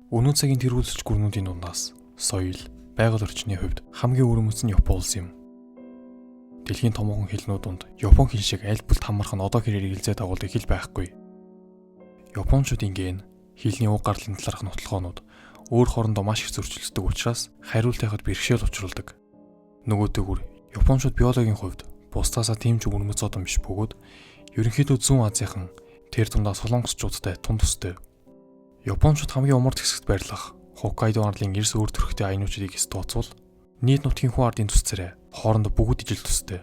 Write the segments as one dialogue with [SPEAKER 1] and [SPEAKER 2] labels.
[SPEAKER 1] Өнөө цагийн тэргүүлсэж гүрнүүдийн дундаас соёл, байгаль орчны хувьд хамгийн өрөмөц нь Япон улс юм. Дэлхийн томоохон хэлнүүд донд Япон хэл шиг аль бүлт хамарх нь одоо хэрэг хэлзээ дагуулдаг хэл байхгүй. Япончуудын ген хэлний уг гарлын талаарх нотолгоонууд өөр хоорондоо маш их зөрчилддөг учраас хариултайхад бэрхшээл учруулдаг. Нөгөөтэйгүр Япончууд биологийн хувьд бусдаасаа тийм ч өрөмөц одон биш бөгөөд ерөнхийдөө зүүн Азийнхан тэр тундаа солонгосчуудтай тун төстэй. Япончууд хамгийн умард хэсэгт байрлах Хоккайдо арлын эрс өөр төрхтэй аянуучдыг эс тооцвол нийт нутгийн хүн ардын төсцөрөө хоорондоо бүгд ижил төстэй.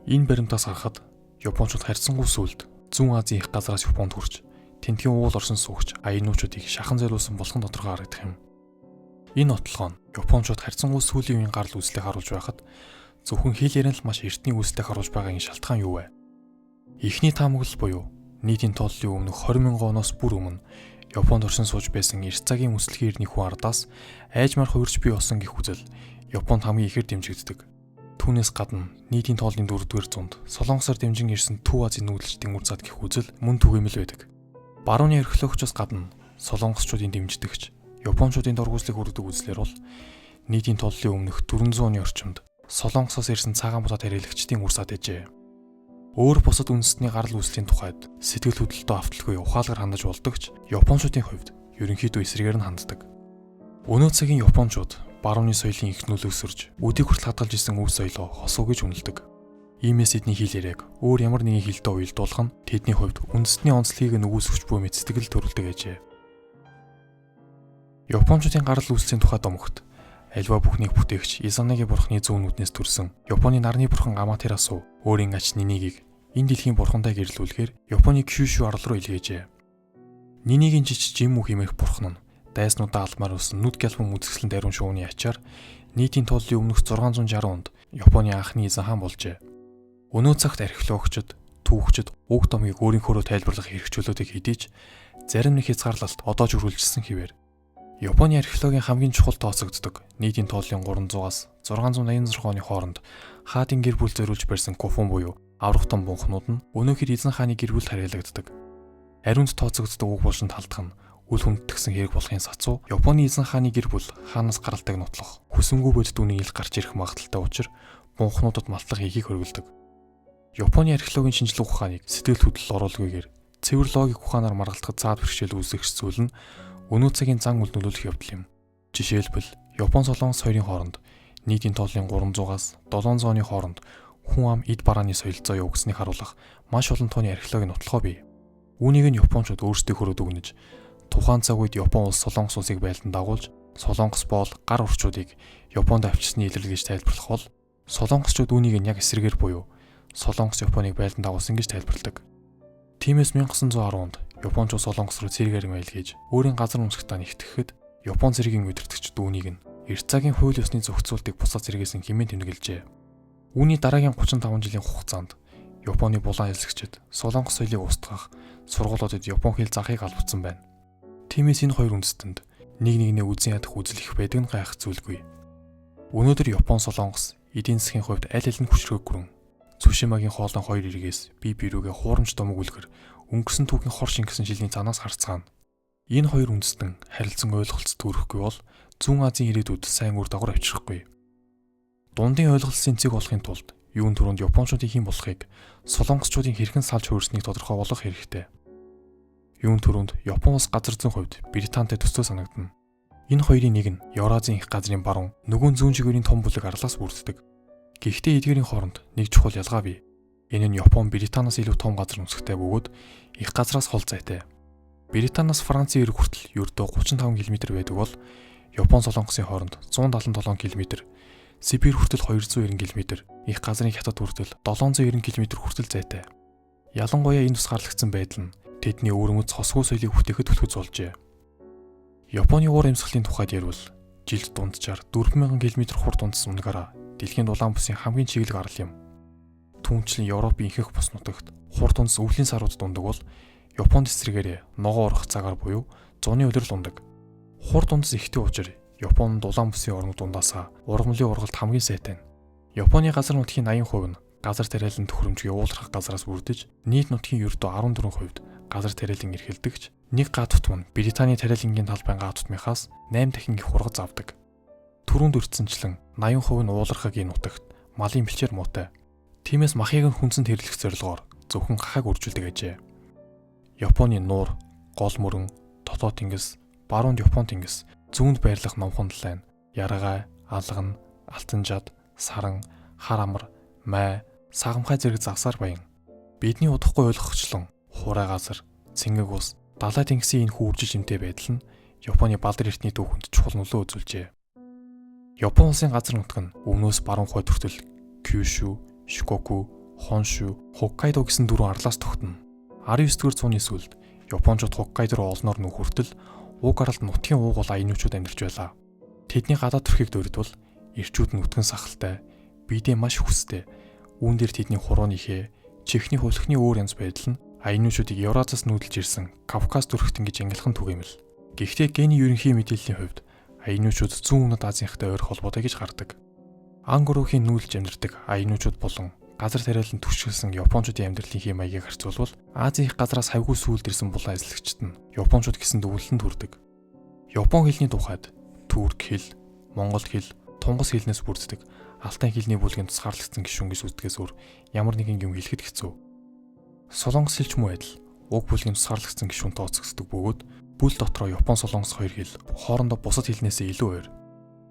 [SPEAKER 1] Энэ баримтаас харахад Япончууд харьцангуй сүлд зүүн Азийн их газраас Японд хүрч тентгийн уул орсон суугч аянуучдыг шахан зайлуулсан болох нь тодорхой харагдах юм. Энэ нотлогоо нь Япончууд харьцангуй сүүлийн үеийн гарал үүслийг харуулж байхад зөвхөн хэл яриан л маш эртний үүслийг харуулж байгаагийн шалтгаан юу вэ? Эхний таамаглал буюу нийтийн тооллын өмнөх 20,000 оноос бүр өмнө Японд оршин сууж байсан эрт цагийн үслэгийн эртний хүн ардаас айжмаар хувирч бий болсон гэх үзэл Японд хамгийн ихээр дэмжигддэг. Түүнээс гадна нийтийн тооллын 4-р зуунд Солонгосоор дэмжин ирсэн Төв Азийн нүүдэлчдийн үр зад гэх үзэл мөн түгээмэл байдаг. Барууны археологчоос гадна Солонгосчуудын дэмждэгч Япончуудын дургуйслыг хүргэдэг үзлэр бол нийтийн тооллын өмнөх 400 оны орчимд Солонгосоос ирсэн цагаан бутаа тархилагчдын үр сад ээжээ. Өөр бусад үндэстний гарал үүслийн тухайд сэтгэл хөдлөлтөө авталгүй ухаалгаар хандаж болдогч Япончуудын хувьд ерөнхийдөө эсрэгээр нь ханддаг. Өнөө цагийн Япончууд барууны соёлын их нөлөөг сөрж өдийг хүртэл хадгалж исэн өв соёлоо хосоо гэж үнэлдэг. Иймээс эдний хэл яриаг өөр ямар нэгэн хэлтэй уялдуулах нь тэдний хувьд үндэстний онцлогийг нөгөөсгөж буй мэт сэтгэл төрүүлдэг ажээ. Япончуудын гарал үүслийн тухайд домогт альва бүхнийг бүтээгч Изанаги бурхны зүүн нүднээс төрсэн Японы нарны бурхан Аматерасу өөрийн ач Нинигийг энэ дэлхийн бурхантай гэрлүүлэхээр Японы Кюшю арал руу илгээжээ. Нинигийн жиж Жимму хэмээх бурхан нь дайснуудаа алмаар усан нүд гялбан үзэсгэлэн даруун шувууны ачаар нийтийн тооллын өмнөх 660 онд Японы анхны эзэн хаан болжээ. Өнөө цагт археологчид, түүхчид уг домыг өөрийнхөөрөө тайлбарлах хэрэгчлөөдийг хэдийч зарим нэг хязгаарлалт одоо ч үргэлжилсэн хэвээр Японы археологийн хамгийн чухал тооцогддог нийтийн тооллын 300-аас 686 оны хооронд хаадын гэр бүл зориулж барьсан куфун буюу аврагтан бунхнууд нь өнөөдөр эзэн хааны гэр бүлд харьяалагддаг. Ариунд тооцогддог уг булшинд халдах нь үл хүндэтгсэн хэрэг болохын сацуу Японы эзэн хааны гэр бүл хаанаас гаралтайг нотлох хүсэмгүй бодит үнийн ил гарч ирэх магадaltaй учир бунхнуудад малтлах ихийг хөргөлдөг. Японы археологийн шинжилгээ ухааныг сэтгэл хөдлөл оруулгүйгээр цэвэр логик ухаанаар маргалдахад цаад бэрхшээл үүсгэх зүйл нь өнөө цагийн зан үйл нөлөөлөх явдал юм. Жишээлбэл Япон Солонгос хоёрын хооронд нийтийн тооллын 300-аас 700 оны хооронд хүн ам эд барааны соёлцоо явагдсныг харуулах маш олон тооны археологийн нотлогоо бий. Үүнийг нь Япончууд өөрсдөө хөрөөд өгнөж тухайн цаг үед Япон улс Солонгос улсыг байлдан дагуулж Солонгос боол гар урчуудыг Японд авчирсны илрэл гэж тайлбарлах бол Солонгосчууд үүнийг нь яг эсрэгээр буюу Солонгос Японыг байлдан дагуулсан гэж тайлбарладаг. Тиймээс 1910 онд Япончууд Солонгос руу цэрэг арми илгээж өөрийн газар нутагтаа нэгтгэхэд Япон цэргийн удирдагчид үүнийг нь эрт цагийн хууль ёсны зохицуултыг бусад цэргээс нь хэмээн тэмдэглэжээ. Үүний дараагийн 35 жилийн хугацаанд Японы булан хэлсэгчид Солонгос соёлыг устгах сургуулиудад Япон хэл заахыг албадсан байна. Тиймээс энэ хоёр үндэстэнд нэг нэгнээ үзэн ядах үзэл их байдаг нь гайхах зүйлгүй. Өнөөдөр Япон Солонгос эдийн засгийн хувьд аль аль нь хүчрэг гүрэн Цүшимагийн хоолон хоёр эргээс бие биерүүгээ хуурамч домог үлгэр өнгөрсөн түүхийн хор шингэсэн жилийн цанаас харцгаана. Энэ хоёр үндэстэн харилцан ойлголцод төрөхгүй бол зүүн Азийн ирээдүйд сайн үр дагавар авчрахгүй. Дундын ойлголцын цэг болохын тулд юун түрүүнд Япончуудын хэн болохыг Солонгосчуудын хэрхэн салж хуурсныг тодорхой болгох хэрэгтэй. Юун түрүүнд Япон улс газар зүйн хувьд Британтай төсөө санагдана. Энэ хоёрын нэг нь Евразийн их газрын баруун нөгөө зүүн чиглэлийн том бүлэг арлаас бүрддэг. Гэхдээ эдгээрийн хооронд нэг чухал ялгаа бий. Энэ нь Япон Британаас илүү том газар нутагтай бөгөөд их газраас хол зайтай. Британаас Францын эрэг хүртэл ердөө 35 км байдаг бол Япон Солонгосын хооронд 177 км, Сибирь хүртэл 290 км, их газрын хятад хүртэл 790 км хүртэл зайтай. Ялангуяа энэ тусгаарлагдсан байдал нь тэдний өөрөмөц хосгүй соёлыг бүтээхэд төлөвлөж болжээ. Японы уур амьсгалын тухайд ярил жилд дунджаар 4000 км хурд дундсан унгаараа дэлхийн дулаан бүсийн хамгийн чиглэг арал юм. Түүнчлэн Европын ихэнх бус нутагт хурд дундс өвлийн сарууд дундаг бол Японд эсрэгээр ногоо урах цагаар буюу зуны улирал ундаг. Хурд дундс ихтэй учир Япон дулаан бүсийн орнууд дундаасаа ургамлын ургалт хамгийн сайтай. Японы газар нутгийн 80% нь газар тариалан төхөөрөмж явуулах газараас бүрдэж нийт нутгийн ердөө 14% газар тариалан эрхэлдэгч нэг га тутам нь Британий тариалангийн талбайн га тутмынхаас 8 дахин их хургаж авдаг. Түрүүнд өртсөнчлэн 80% нь уулархаг энэ нутагт малын бэлчээр муутай. Тиймээс махыг нь хүнсэнд хэрлэх зорилгоор зөвхөн гахааг үржүүлдэг ажээ. Японы нуур, гол мөрөн, дотоод тэнгис, баруунд Япон тэнгис, зүүнд байрлах номхон лайн, яргай, алган, алтан жад, саран, хар амар, май, сагамхай зэрэг завсаар баян. Бидний удахгүй ойлгохчлон хурай газар, цэнгэг ус, далай тэнгисийн энэ хүүржил имтэй байдал нь Японы балдар эртний түүхэнд чухал нөлөө үзүүлжээ. Япон улсын газар нутаг нь өмнөөс баруун хойд хүртэл Кюшү, Шикоку, Хоншу, Хоккайдо гэсэн дөрвөн арлаас тогтно. 19-р зууны сүүлд Япончууд Хоккайдо руу олноор нүүх хүртэл уг гаралд нутгийн уугуул аянуучууд амьдарч байлаа. Тэдний гадаад төрхийг дурдвал эрчүүд нь өтгөн сахалтай, биедээ маш хүстэй. Үүн дээр тэдний хурууны хээ, чихний хулхны өөр янз байдал нь аянуучуудыг Евразиас нүүдэлж ирсэн Кавказ төрхт ингэж ангилхан түгээмэл. Гэхдээ гений ерөнхий мэдээллийн хувьд аянуучууд зүүн өмнөд Азийнхтай ойр холбоотой гэж гардаг. Ангуруухийн нүүлж амьдардаг аянуучууд болон газар тариалан түшгэлсэн Япончуудын амьдралын хий маягийг харьцуулбал Азийн газраас хавьгүй сүүлд ирсэн булан эзлэгчд нь Япончууд гэсэн дүгнэлтэнд хүрдэг. Япон хэлний тухайд Турк хэл, Монгол хэл, Тунгас хэлнээс бүрддэг Алтай хэлний бүлгийн тусгаарлагдсан гишүүн гэж үздэгээс өөр ямар нэгэн юм хэлэхэд хэцүү. Солонгос хэлч муу адил уг бүлгийн тусгаарлагдсан гишүүн тооцогддог бөгөөд бүл дотроо Япон солонгос хоёр хэл хоорондоо бусад хэлнээсээ илүү ойр.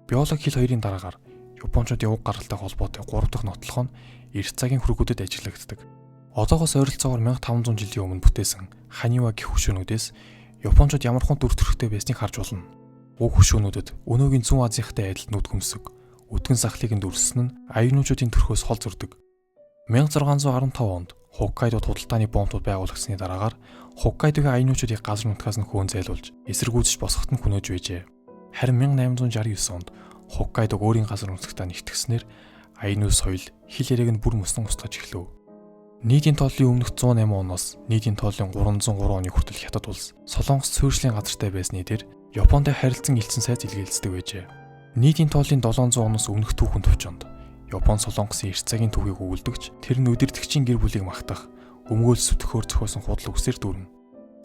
[SPEAKER 1] Биологи хэл хоёрын дараагаар Япончуудын уг гаралтай холбоотой 3 дахь нотлохоо нь эрт цагийн хөргүүдэд ажиглагддаг. Одоогоос ойролцоогоор 1500 жилийн өмнө бүтээсэн Ханива гэх хөшөөнүүдээс Япончууд ямархан дүр төрхтэй байсныг харж болно. Уг хөшөөнүүдэд өнөөгийн зүүн Азийнхтай адил нүд хөмсөг, өтгөн сахлыг нь дүрсэн нь аянуучуудын төрхөөс хол зурдаг. 1615 онд Хоккайдод худалдааны бомбууд байгуулагдсны дараагаар Хоккайдогийн аянуучуудыг газар нутгаас нь хөөн зайлуулж эсэргүүцэж босгоход нь хүнөөж байжээ. Харин 1869 онд Хоккайдог өөрийн газар нутагтаа нэгтгэснээр аянуу соёл, хэл яриаг нь бүр мөсөн устгаж эхлэв. Нийтийн тооллын өмнөх 108 оноос нийтийн тооллын 303 оны хүртэл Хятад улс Солонгос суурьшлийн газартай байсны дээр Японтой харилцан элцэн сайз илгээлцдэг байжээ. Нийтийн тооллын 700 оноос өмнөх түүхэн төвчөнд Япон Солонгосын эрт цагийн түүхийг өгүүлдэгч тэр нь үдирдэгчийн гэр бүлийг магтах, өмгөөл сүтгэхөөр зохиосон худал үгсээр дүрнэ.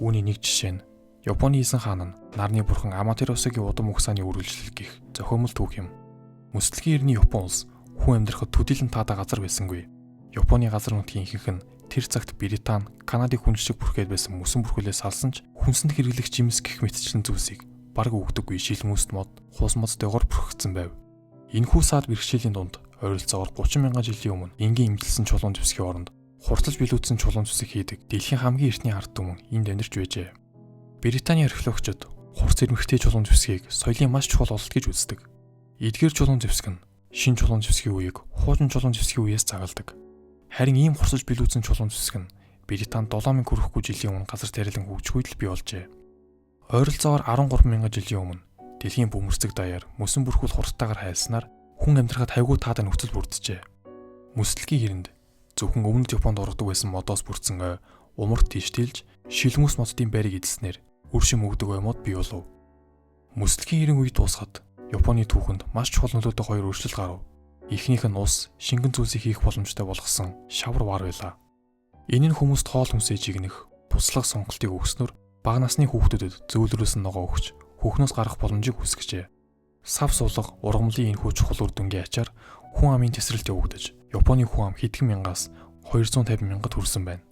[SPEAKER 1] Үүний нэг жишээ нь Японы Исэн хаан нь нарны бурхан Аматерасугийн удам угсааны үргэлжлэл гэх зохиомол түүх юм. Мөсөлгийн эртний Япон улс хүн амьдрахад төдийлөн таатай газар байсангүй. Японы газар нутгийн ихэнх нь тэр цагт Британи, Канадыг хүншиг бүрхээд байсан мөсөн бүрхүүлээс салсан ч хүнсэнд хэрэглэх жимс гэх мэтчлийн зүйлсийг бараг өгдөггүй шилмүст мод, хус мод дээгүүр бүрхэгдсэн байв. Энэхүү саад бэрхшээлийн дунд ойролцоогоор 30,000 жилийн өмнө энгийн имдэлсэн чулуун зүсгийн оронд хурцлж билүүцсэн чулуун зүсийг хийдэг дэлхийн хамгийн эртний ард түмэн энд амьдарч байжээ. Британий археологчид хурц ирмэгтэй чулуун зүсгийг соёлын маш чухал ололт гэж үздэг. Эдгээр чулуун зүсг нь шинэ чулуун зүсгийн үеийг хуучин чулуун зүсгийн үеэс загалдаг. Харин ийм хурцлж билүүцсэн чулуун зүсг нь Британд 7,000 хүрэхгүй жилийн өмнө газар тариалан хөгжихүйд л бий болжээ. Ойролцоогоор 13,000 жилийн өмнө дэлхийн бөмбөрцөг даяар мөсөн бүрхүүл хурдтайгаар хайлснаар хүн амьдрахад хайгуу таатай нөхцөл бүрджээ. Мөсөлгийн хэрэнд зөвхөн өмнөд Японд ордог байсан модоос бүрдсэн ой, умарт тийштэлж, шилмүс моддын байрыг эзэлснээр үр шим өгдөг оймод бий болов. Мөсөлгийн хэрэн үе дуусахад Японы түүхэнд маш чухал нөлөөтэй хоёр өөрчлөлт гарав. Эхнийх нь ус, шингэн зүйлсийг хийх боломжтой болгосон шавар вар байлаа. Энэ нь хүмүүст хоол хүнсээ жигнэх, буслах сонголтыг өгснөөр бага насны хүүхдүүдэд зөөлрөөс нь ногоо өгч, хөхнөөс гарах боломжийг үүсгэжээ. Сав суулга, ургамлын энэхүү чухал үр дүнгийн ачаар хүн амын тесрэлт явагдаж, Японы хүн ам хэдхэн мянгаас 250 мянгад хүрсэн байна.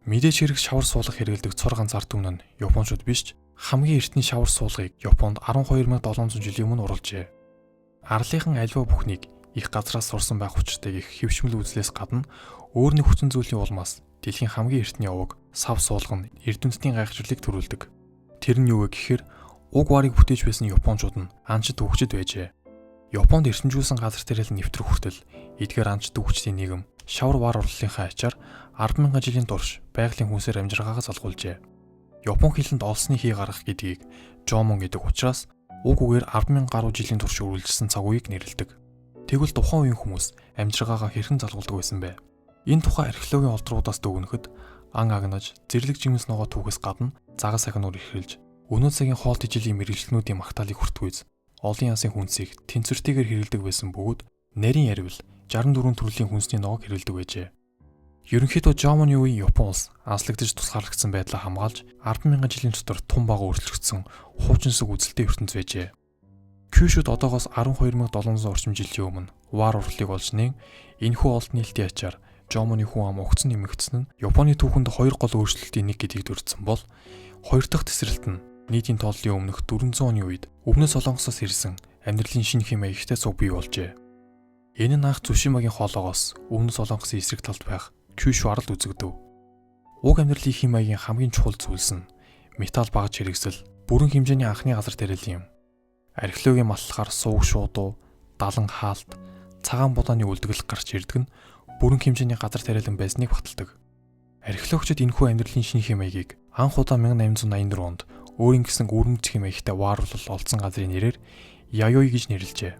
[SPEAKER 1] Мэдээж хэрэг шавар суулгах хэрэгэлдэг цор ганц ард түмэн нь Япончууд биш, хамгийн эртний шавар суулгыг Японд 12,700 жилийн өмнө оруулжээ. Арлынхан альва бүхнийг их газраас сурсан байх учиртайг их хэвшмэл үзлээс гадна өөр нэг хүчин зүйлийн улмаас дэлхийн хамгийн эртний овог сав суулга нь эрдэмтдийн гайхширлыг төрүүлдэг. Тэр нь юу вэ гэхээр уг варыг бүтээж байсан Япончууд нь анчид хөгжид байжээ. Японд эрдэмжүүлсэн газар тариалан нэвтрэх хүртэл эдгээр анчид хөгждийн нийгэм шавар вар урлалынхаа ачаар 10,000 жилийн турш байгалийн хүнсээр амжиргаагаа залгуулжээ. Япон хэлэнд олсны хий гарах гэдгийг жомон гэдэг учраас уг үгээр 10,000 гаруй жилийн турш үргэлжилсэн цаг үеийг нэрлэдэг. Тэгвэл тухайн үеийн хүмүүс амжиргаагаа хэрхэн залгуулдаг байсан бэ? Энэ тухай археологийн олдруудаас дүгнэхэд ан агнаж, зэрлэг жимс ногоо түүхээс гадна загас сахинуур ихрэлж, өнөө цагийн хоолт ижилийн мэрэгчлэнүүдийн магтаалыг хүртгүйз олон янсын хүнсийг тэнцвэртэйгээр хэрэглэдэг байсан бөгөөд нарийн ярил 64 төрлийн хүнсний ногоог хэрэглэдэг байжээ. Ерөнхийдөө Жомоны үеийн Япон улс анслагдж тусгаарлагдсан байдлаа хамгаалж 10,000 жилийн дотор тун бага өөрчлөгдсөн хуучинсаг үзэлтэй ертөнц байжээ. Кюшуд одоогоос 12,700 орчим жилийн өмнө вар урлыг олж нээн энэхүү олд нийлтийн ачаар Жомоны хүн ам угцсан нэмэгдсэн нь Японы түүхэнд хоёр гол өөрчлөлтийн нэг гэдгийг дурдсан бол хоёр дахь тесрэлт нь нийтийн тооллын өмнөх 400 оны үед өвнөс солонгосоос ирсэн амьдралын шинэ хэм маягтай цуг бий болжээ. Энэ нь анх Цүшимагийн хоолоогоос өвнөс солонгосын эсрэг талд байх Кюшу арал үзэгдэв. Уг амьдралын хэм маягийн хамгийн чухал зүйлс нь металл багаж хэрэгсэл, бүрэн хэмжээний анхны газар тариалан юм. Археологийн матлахаар сууг шуудуу, далан хаалт, цагаан будааны үлдэгдэл гарч ирдэг нь бүрэн хэмжээний газар тариалан байсныг баталдаг. Археологчид энэхүү амьдралын шинэ хэм маягийг анх удаа 1884 онд өөрийн гэсэн өрмөц хэм маягтай вааруулал олдсон газрын нэрээр Яёй гэж нэрлэжээ.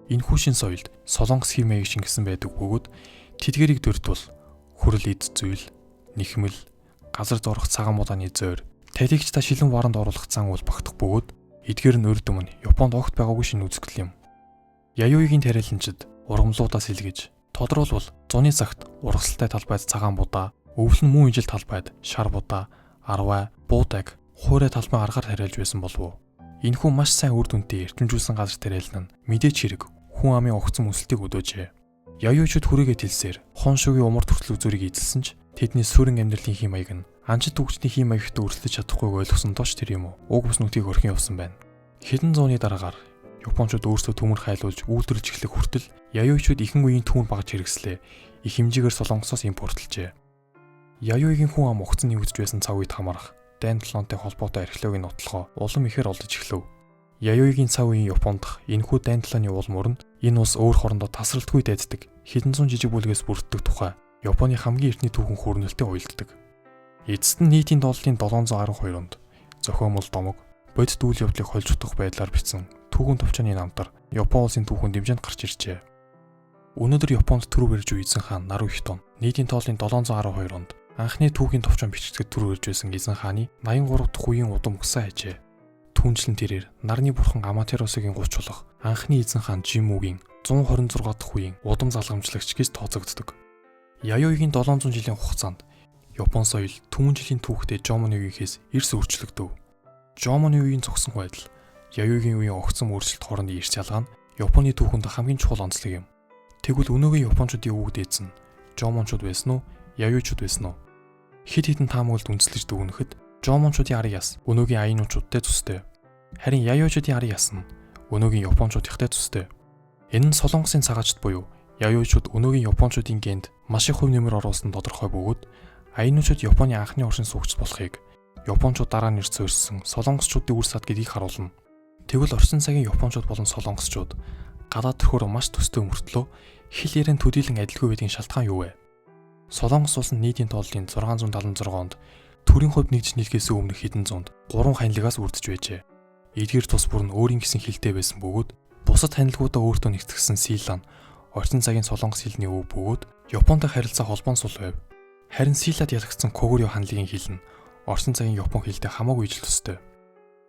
[SPEAKER 1] Энэхүү шин соёлд солонгос хэм маяг шингэсэн байдаг бөгөөд тэдгэрийг дурдвал хүрэл эд зүйл, нэхмэл, газар дорох цагаан будааны зойр, талигч та шилэн варанд оруулах зан үйл багтах бөгөөд эдгээр нь урд өмнө Японд огт байгаагүй шинэ үзэгдэл юм. Яёйгийн тариаланчид ургамлуудаас илгэж, тодруулбал зуны цагт ургасалтай талбайд цагаан будаа, өвлөн мөн ижил талбайд шар будаа, арвай, буудаг, хуурай талбай аргаар тариалж байсан болов уу? Энэхүү маш сайн үр дүнтэй эрчимжүүлсэн газар тариалан нь мэдээч хэрэг хүн амын огцон өсөлтийг өдөөжээ. Яёйчуд хүрээгээ тэлсээр хоншуугийн умард хүртэл үзүүрийг эзэлсэн ч тэдний сүрэн амьдралын хэм маяг нь анчид түгчний хэм маягтай өрсөлдөж чадахгүйг ойлгосон дооч тэр юм уу? Уг бус нүдгийг орхин явсан байна. Хэдэн зууны дараагаар Япончууд өөрсдөө төмөр хайлуулж үйлдвэрлэж эхлэх хүртэл Яёйчуд ихэнх үеийн төмөр багаж хэрэгслээ их хэмжээгээр солонгосоос импортлжээ. Яёйгийн хүн ам угцан нэгдэж байсан цаг үед хамаарах дайн талонтой холбоотой археологийн нотлохоо улам ихээр олдож эхлэв. Яёйгийн цаг үеийн Японд энэхүү дайн талааны уулмөр нь энэ улс өөр хоорондоо тасралтгүй дайддаг хэдэн зуун жижиг бүлгээс бүрддэг тухай Японы хамгийн эртний түүхэн хүрнэлтэд уялддаг. Эцэст нь нийтийн долларын 712 онд зохиомол домог бодит үйл явдлыг холж утгах байдлаар бичсэн түүхэн товчооны намтар Япон улсын түүхэн дэмжээнд гарч иржээ. Өнөөдөр Японд түрүү барьж үйсэн хаан Нарухито нийтийн тооллын 712 онд анхны түүхийн товчоон бичигдэхэд түрүү барьж байсан эзэн хааны 83 дахь үеийн удам өгсөн ажээ. Түүнчлэн тэрээр нарны бурхан Аматеросгийн 30 болох анхны эзэн хаан Жимүгийн 126 дахь үеийн удам залгамжлагч гэж тооцогддог. Яёйгийн 700 жилийн хугацаанд Япон соёл түмэн жилийн түүхтэй Жомоны үеийнхээс эрс өөрчлөгдөв. Жомоны үеийн зогсон байдал, Яёйгийн үеийн огцом өөрчлөлт хоорондын эрс ялгаа нь Японы түүхэнд хамгийн чухал онцлог юм. Тэгвэл өнөөгийн Япончуудын өвөг дээдс нь Жомончууд байсан уу, Яёйчууд байсан уу? Хэд хэдэн таамаглалд үндэслэж дүгнэхэд Жомончуудын арга яс өнөөгийн Аинуучуудтай төстэй. Харин Яёйчуудын арга яс нь өнөөгийн Япончуудтай төстэй. Энэ нь Солонгосын цагаачд буюу Яёйчууд өнөөгийн Япончуудын генд маш их хувь нэмэр оруулсан тодорхой бөгөөд Аинуучууд Японы анхны оршин суугч болохыг Япончууд дараа нэр суурьсан Солонгосчуудын үр сад гэдгийг харуулна. Тэгвэл орчин цагийн Япончууд болон Солонгосчууд гадаад төрхөөр маш төстэй мөртлөө хэл ярийн төдийлөн адилгүй байдгийн шалтгаан юу вэ? Солонгос улс нь нийтийн тооллын 676 онд төрийн хувьд нэгж нийлхээс өмнөх хэдэн зуунд 3 ханилгаас үрдэж байжээ. Эдгээр тус бүр нь өөрийн гэсэн хэлтэй байсан бөгөөд бусад ханилгуудаа өөртөө нэгтгэсэн Силан орчин цагийн солонгос хэлний өв бөгөөд Японтой харилцаа холбоон сул байв. Харин Силад ялагдсан Когурио ханилгын хэл нь орчин цагийн Япон хэлтэй хамаагүй ижил төстэй.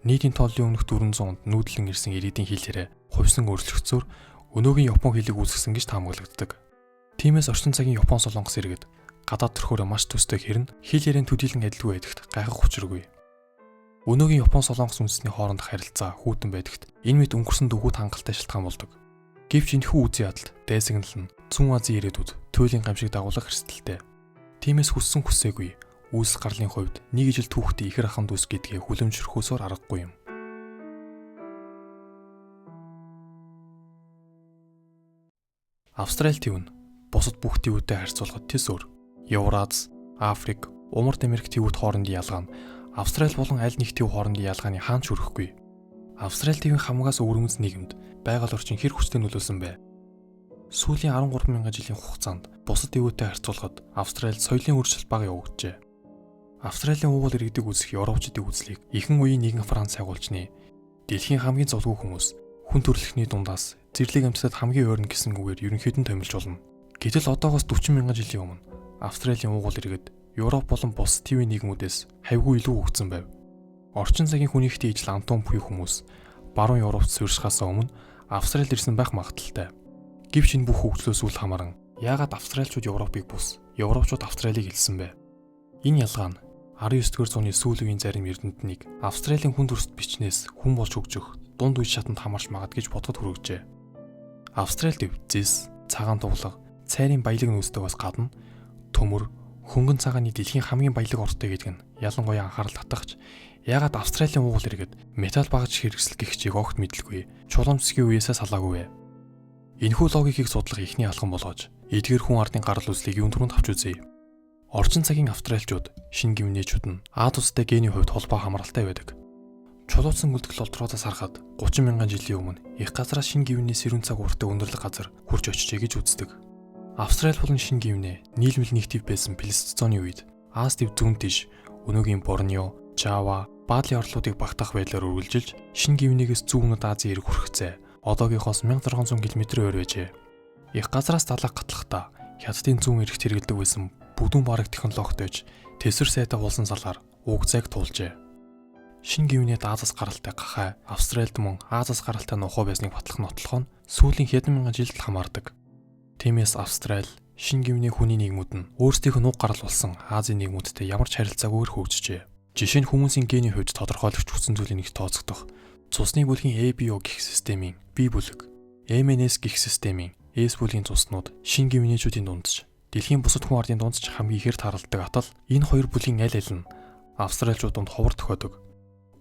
[SPEAKER 1] Нийтийн тооллын өмнөх 400 онд нүүдлэн ирсэн ирээдийн хэлээрээ хувьсан өөрчлөгцөөр өнөөгийн Япон хэлийг үүсгэсэн гэж таамаглагддаг. Тиймээс орчин цагийн Япон солонгос иргэд гадаад төрхөөрөө маш төстэй хэрнэ хэл ярийн төдийлөн адилгүй байдагт гайхах учиргүй. Өнөөгийн Япон солонгос үндэсний хоорондох харилцаа хүйтэн байдагт энэ мэд өнгөрсөн дөхүүд хангалттай шалтгаан болдог. Гэвч энэхүү үзий ядалт дайсагнал нь Цүн Азийн ирээдүйд туйлын гамшиг дагуулах эрсдэлтэй. Тиймээс хүссэн хүсээгүй үүсэл гарлын хувьд нэг ижил түүхтэй ихэр ахын дүүс гэдгийг хүлэмжшөрөхөөсөөр аргагүй юм. Австрали төв нь бусад бүх төвүүтэй харьцуулахад тис өөр. Евраз, Африк, Умард Америк төвүүд хоорондын ялгаа нь Австрали болон аль нэг төв хоорондын ялгааны хаанч хүрэхгүй. Австрали төвийн хамгаас өвөрмөц нийгэмд байгаль орчин хэр хүчтэй нөлөөлсөн бэ? Сүүлийн 13,000 жилийн хугацаанд бусад төвүүтэй харьцуулахад Австралид соёлын өөрчлөлт бага явагджээ. Австралийн уугуул иргэдэг үзэх Европчдын үзлийг ихэнх үеийн нийгэм Франц агуулжны дэлхийн хамгийн зовлон хүмүүс хүн төрөлхтний дундаас зэрлэг амьтдад хамгийн ойрн гэсэн үгээр ерөнхийдөө томилж болно. Гэтэл одоогоос 40,000 жилийн өмнө Австралийн уугуул иргэд Европ болон бус тивийн нийгмүүдээс хавьгүй илүү хөгжсөн байв. Орчин цагийн хүнийхтэй ижил Антон буюу хүмүүс баруун Европт суурьшихаас өмнө Австралид ирсэн байх магадaltaй. Гэвч энэ бүх хөгжлөөс үл хамааран яагаад австраличууд Европыг бус Европчууд Австралийг элсэн бэ. Энэ ялгаа нь 19-р зууны сүүлийн зарим эрдэмтнийг Австралийн хүн төрөлт бичнээс хүн болж хөгжих дунд үе шатанд хамаарч магад гэж бодоход хүргэжээ. Австралид зис, цагаан дуулга, цайрын баялаг нүүстэгээс гадна төмөр, хөнгөн цагааны дэлхийн хамгийн баялаг ортой гэдэг нь ялангуяа анхаарал татагч яагаад Австралийн уугуул иргэд металл багаж хэрэгсэл гэх чиг огт мэдлгүй чуламжсгийн үеэсээ салаагүй вэ? Энэхүү логикийг судлах ихний алхам болгож эдгээр хүн ардын гарал үүслийг юун түрүүнд авч үзье. Орчин цагийн австраличууд, шинэ гинэчүүд нь Аз улстай гений хувьд холбоо хамааралтай байдаг. Чулуучсан үлдэгдэл олдруудаас харахад 30 мянган жилийн өмнө их газраас шинэ гинэний сэрүүн цаг ууртай өндөрлөг газар хурж очижээ гэж үздэг. Австрали болон шинэ гинэ нийлмэл нэг төв байсан Плейстоцены үед Аз төв зүүн тийш өнөөгийн Борнео, Жава, Бали орлуудыг багтаах байдлаар үргэлжилж шинэ гинэгээс зүүн өмнөд Азийн эрг хүрхэцээ. Одоогийнхоос 1600 км ойр байжээ. Их газраас далайг гатлахдаа хятадын зүүн эрэгт хэрэгэлдэг байсан бүдүүн бараг технологитойж тэсвэр сайтай уулсан салгаар уг зайг туулжээ. Шинэ гинэд Азаас гаралтай гахай, Австральд мөн Азаас гаралтай нухуу байсныг батлах нотлохоо нь сүүлийн хэдэн мянган жилд хамаардаг. Тиймээс Австрали, шинэ гинэ хүний нийгмүүд нь өөрсдийнх нь уг гарал болсон Азийн нийгмүүдтэй ямар ч харилцаагүйгээр хөгжижээ. Жишээ нь хүмүүсийн гений хувьд тодорхойлогч хүчин зүйлийн нэг тооцогдох цусны бүлгийн ABO гэх системийн B бүлэг, MNS гэх системийн S бүлгийн цуснууд шинэ гинэчүүдийн дундч дэлхийн бусад хүн ардын дундч хамгийн ихээр тааралдаг атал энэ хоёр бүлгийн аль аль нь австраличуудад ховор тохиодог.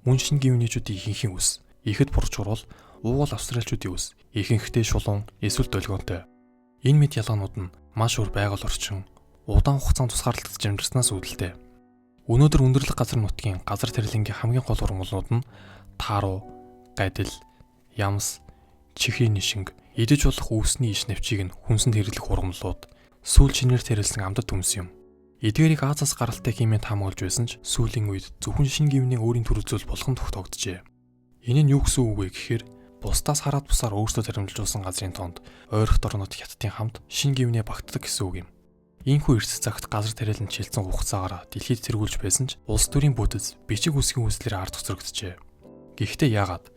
[SPEAKER 1] Мөн шинэ гинэчүүдийн ихэнхийн үс ихэд бурж урвал уугуул австраличуудын үс ихэнхдээ шулуун эсвэл долгионтой. Энэ мэд ялгаанууд нь маш өөр байгаль орчин, удаан хугацаанд тусгаарлагдаж амжирснаас үүдэлтэй. Өнөөдөр өндөрлөг газар нутгийн газар тэрлэнгийн хамгийн гол ургамлууд нь тааруу, гадил, ямс, чихрийн нишинг, идэж болох үүсний иш навчийг нь хүнсэнд хэрэглэх ургамлууд, сүүл шинээр тэрэлсэн амдад төмс юм. Эдгээрийг Азаас гаралтай хэмээн таамаглаж байсан ч сүүлийн үед зөвхөн шинэ гинэ өөрийн төрөл зүйл болгон тогтогджээ. Энэ нь юу гэсэн үг вэ гэхээр бусдаас хараад бусаар өөрсдөө таримжилуулсан газрын тоонд ойрхот орнууд хятадын хамт шинэ гинэ багтдаг гэсэн үг юм. Ийхүү эрс цагт газар тариалан чилсэн хугацаагаар дэлхийд тэргүүлж байсан ч улс төрийн бүтэц бичиг үсгийн үйлслээр ард цогцогджээ. Гэхдээ яагаад?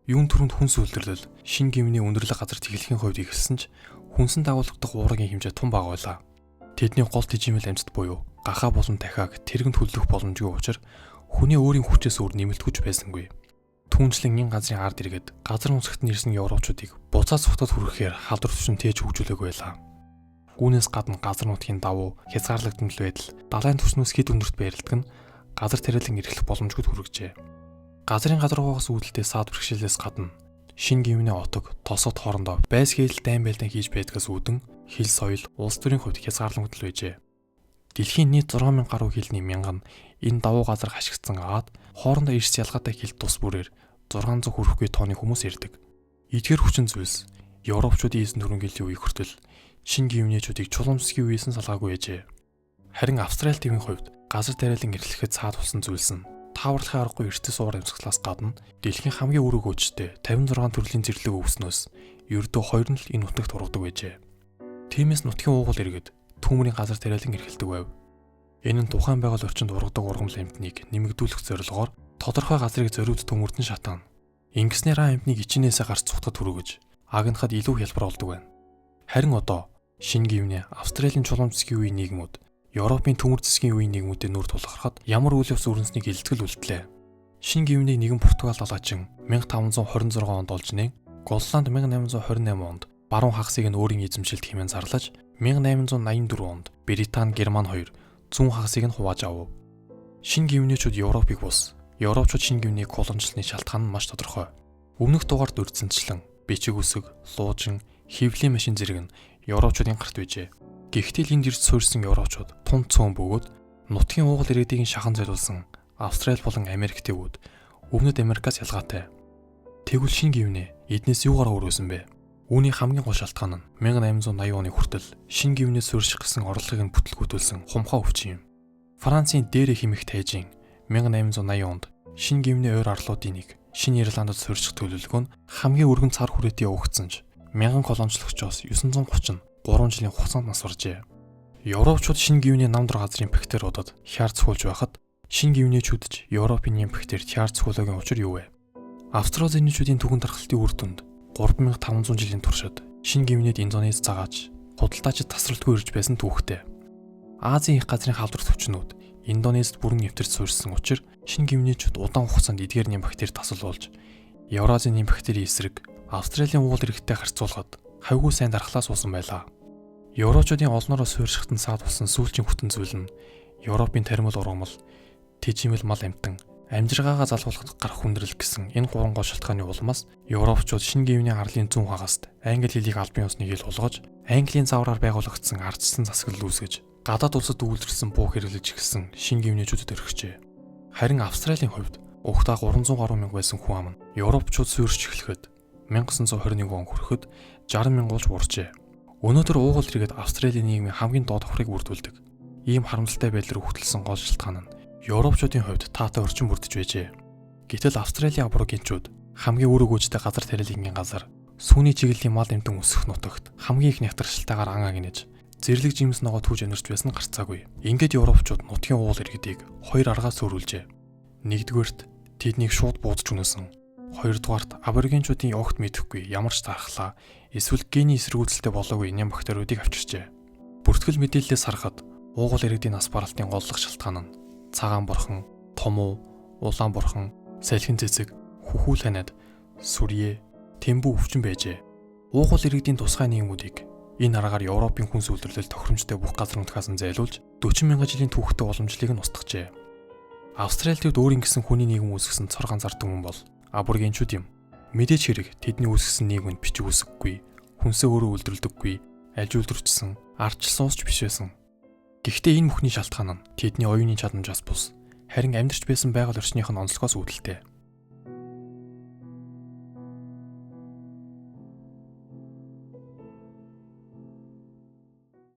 [SPEAKER 1] Юун түрүүнд хүнс үйлдвэрлэл шинэ гинэ өндөрлөг газар тэглэхийн хувьд ихэлсэн ч хүнсэн дагуулгадах уургийн хэмжээ тун бага байлаа. Тэдний гол тэжээмэл амьтад буюу гахаа болон дахиаг тэргэнд хөдлөх боломжгүй учраас хүний өөрийн хүчээс өөр нэмэлтгүйж байсангүй. Түүнчлэн энэ газрын ард иргэд газар нутагт нэрсэн европчуудыг буцаа цухтад хүрэхээр халдвар төвшин тээж хөгжүүлээг байлаа. Үүнээс гадна газар нутгийн давуу хязгаарлагдмал байдал далайн түвшнээс хэд өндөрт байрладаг нь газар тариалан эрхлэх боломжгүйд хүргэжээ. Газрын гадаргуугаас үүдэлтэй саад бэрхшээлээс гадна шинэ гинэ отог тосгод хоорондоо байс хээлт дайн байлдан хийж байдгаас үүдэн хил соёл улс төрийн хувьд хязгаарлагдмал байжээ. Дэлхийн нийт 6000 гаруй хилний мянган энэ давуу газар хашигдсан аад хоорондоо ирс ялгаатай хилт тус бүрээр 600 хүрэхгүй тонны хүмүүс ирдэг. Эдгээр хүчин зүйлс европчуудын эзэн төрөнгийн үеийг хүртэл шинэ гинэчүүдийг чуламжсгийн үеэс нь салгаагүй байжээ. Харин Австрали төвийн хувьд газар тариалан эрхлэхэд цаад тусан зүйлс нь тааварлахын аргагүй эрдэс уур амьсгалаас гадна дэлхийн хамгийн өрөг өөчтэй 56 төрлийн зэрлэг өвснөөс ердөө 2 нь л энэ нутагт ургадаг байжээ. Тиймээс нутгийн уугуул иргэд түүмрийн газар тариалан эрхэлдэг байв. Энэ нь тухайн байгаль орчинд ургадаг ургамал амьтныг нэмэгдүүлэх зорилгоор тодорхой газрыг зориуд төмөрдөн шатаана. Ингэснээр амьтныг ичнээсээ гарч цухтад хүргэж агнахад илүү хялбар болдог байна. Харин одоо шинэ гинэ Австралийн чуламжсгийн үеийн нийгмүүд Европын төмөр засгийн үеийн нийгмүүдэд нүр тулгархад ямар үйл явц өрнөснийг илтгэл үлдлээ. Шинэ гинэний нэгэн Португал далайчин 1526 онд олж нээн Голланд 1828 онд баруун хагасыг нь өөрийн эзэмшилд хэмээн зарлаж 1884 онд Британи, Герман хоёр зүүн хагасыг нь хувааж авав. Шинэ гинэчүүд Европыг бус европчууд шинэ гинэнийг колоничлны шалтгаан нь маш тодорхой. Өмнөх дугаард үрдсэнчлэн бичиг үсэг, луужин, хэвлэлийн машин зэрэг нь европчуудын гарт байжээ. Гэхдээ энд ирж суурьсан европчууд тун цөөн бөгөөд нутгийн уугуул иргэдийг шахан зориулсан Австрали болон Америк төвүүд Өвнөд Америкаас ялгаатай. Тэгвэл шинэ гинэ эднээс юугаар өөрөөсөн бэ? Үүний хамгийн гол шалтгаан нь 1880 оны хүртэл шинэ гинэ суурьших гэсэн орлогыг нь бүтлгүүтүүлсэн хумхаа өвчин юм. Францын Дээрэ хэмээх тайжийн 1880 онд шинэ гинэ ойр арлуудын нэг Шинэ Ирландд суурьших төлөвлөгөө нь хамгийн өргөн цар хүрээтэй явагдсан ч 1000 колоничлогчоос 930 нь 3 жилийн хугацаанд нас баржээ. Европчууд шинэ гинэ намдар газрын бактериудад хяар цохиулж байхад шинэ гинэчүүд ч Европын нэм бактерид хяар цохиулаагийн учир юу вэ? Австралиачуудын түгэн тархалтын үр дүнд 3500 жилийн туршид шинэ гинэд Индонез цагаач, худалдаачид тасралтгүй ирж байсан түүхтэй. Азийн их газрын халдвар төвчнүүд Индонезид бүрэн нэвтэрч суурьсан учраас шинэ гимнээчүүд удаан хугацаанд эдгээр нэм бактери тасал болж Евразийн нэм бактерийн эсрэг Австралийн уул иргэдтэй харьцуулахад хавьгүй сайн дархлаа суусан байлаа. Еврочуудын олноороо суурьшихтан саад болсон сүүлчийн хүтэн зүйл нь Европын тармил ургамал, тэжимэл мал амтан, амжиргаагаа залгуулахад гарах хүндрэл гэсэн энэ гурван гол шалтгааны улмаас Европчууд шинэ гивний арлын зүүн хагаст англи хэлийг албан ёсныг ил болгож, Английн заавраар байгуулагдсан ардчсан засаглал үүсгэж, гадаад улсад үйлдвэрлэсэн буу хэрэглэж эхэлсэн шинэ гивнээчүүдэд өргөжээ. Харин Австралийн хувьд угтаа 300 гаруй мянга байсан хүн ам нь Европчууд суурьж эхлэхэд 1921 он хүрэхэд 60 мянга болж уржээ. Өнөөдөр уугуул иргэд Австралийн нийгмийн хамгийн доод давхрыг бүрдүүлдэг. Ийм харамсалтай байдлаар хөтлсөн гол шалтгаан нь Европчуудын хувьд таатай орчин бүрдэж байжээ. Гэтэл Австралийн аборигенчууд хамгийн үүрэг гүйцэтгэх газар тариалангийн газар сүүний чиглэлийн мал эмтэн өсөх нутагт хамгийн их нягтралтай ан гинэж зэрлэг жимс ногоо түүж амьдарч байсан гарцаагүй. Ингээд Европчууд нутгийн уул иргэдийг хоёр аргаас өөрүүлжээ. Нэгдүгээрт тэднийг шууд буудаж үнэсэн. Хоёрдугаарт аборигенчуудын огт мэдэхгүй ямар ч дархлаа эсвэл гений эсэргүүцэлтэй болоогүй нэм бактериудыг авчирчээ. Бүртгэл мэдээллээс харахад уугуул иргэдийн нас баралтын голлох шалтгаан нь цагаан бурхан, томуу, улаан бурхан, салхин цэцэг, хүхүүл ханиад, сүрье, тэмбүү өвчин байжээ. Уугуул иргэдийн тусгай нийгмүүдийг энэ аргаар Европын хүнс үйлдвэрлэл тохиромжтой бүх газар нутгаас нь зайлуулж 40 мянган жилийн түүхтэй уламжлалыг нь устгажээ. Австралид өөрийн гэсэн хүний нийгэм үүсгэсэн цор ганцаард хүн бол аборигенчүүд юм. Мэдээж хэрэг тэдний үүсгэсэн нийгэмд бичиг үсэггүй, хүнсээ өөрөө үйлдвэрлэдэггүй, аж үйлдвэрчсэн, ардчилсан ус ч биш байсан. Гэхдээ энэ бүхний шалтгаан нь тэдний оюуны чадамжаас бус, харин амьдарч байсан байгаль орчных нь онцлогоос үүдэлтэй.